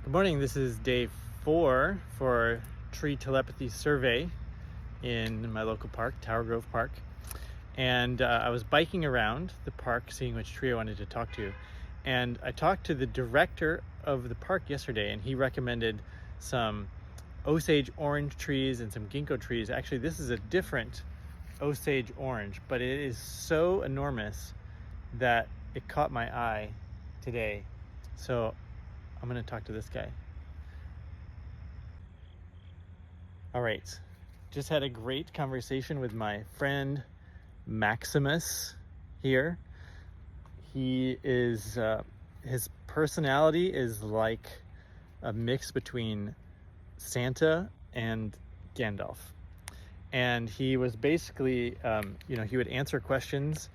Good morning. This is day 4 for tree telepathy survey in my local park, Tower Grove Park. And I was biking around the park, seeing which tree I wanted to talk to. And I talked to the director of the park yesterday, and he recommended some Osage orange trees and some ginkgo trees. Actually, this is a different Osage orange, but it is so enormous that it caught my eye today. So I'm going to talk to this guy. All right, just had a great conversation with my friend Maximus here. He is, his personality is like a mix between Santa and Gandalf. And he was basically, he would answer questions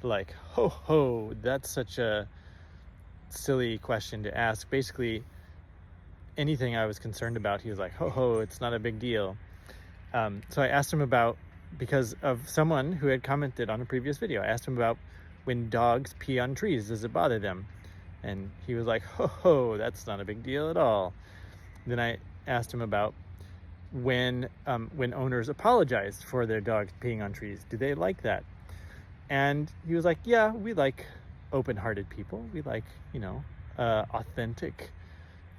like, ho ho, that's such a silly question to ask. Basically, anything I was concerned about, he was like, ho ho, it's not a big deal. So I asked him about, because of someone who had commented on a previous video, I asked him about when dogs pee on trees, does it bother them? And he was like, ho ho, that's not a big deal at all. Then I asked him about when owners apologize for their dogs peeing on trees, do they like that? And he was like, yeah, we like open-hearted people. We like, authentic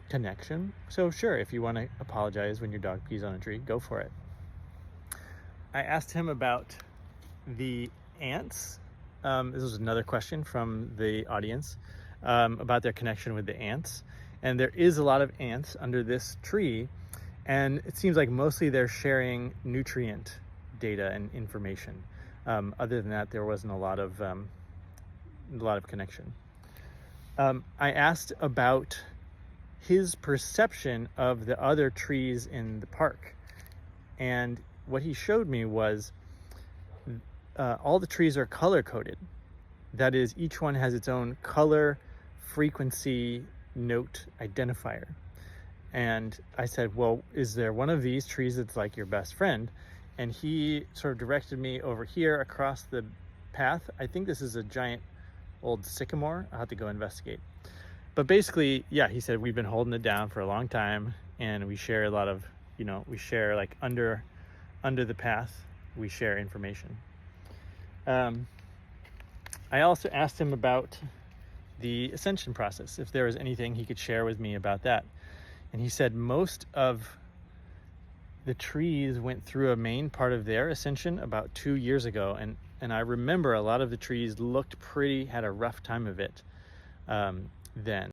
connection. So sure, if you want to apologize when your dog pees on a tree, go for it. I asked him about the ants. This was another question from the audience about their connection with the ants. And there is a lot of ants under this tree, and it seems like mostly they're sharing nutrient data and information. Other than that, there wasn't a lot of connection. I asked about his perception of the other trees in the park, and what he showed me was all the trees are color coded. That is, each one has its own color frequency note identifier. And I said, well, is there one of these trees that's like your best friend? And he sort of directed me over here across the path. I think this is a giant old sycamore. I'll have to go investigate. But basically, yeah, he said we've been holding it down for a long time, and we share a lot of, we share like under the path, we share information. I also asked him about the ascension process, if there was anything he could share with me about that. And he said most of the trees went through a main part of their ascension about 2 years ago. And I remember a lot of the trees had a rough time of it then.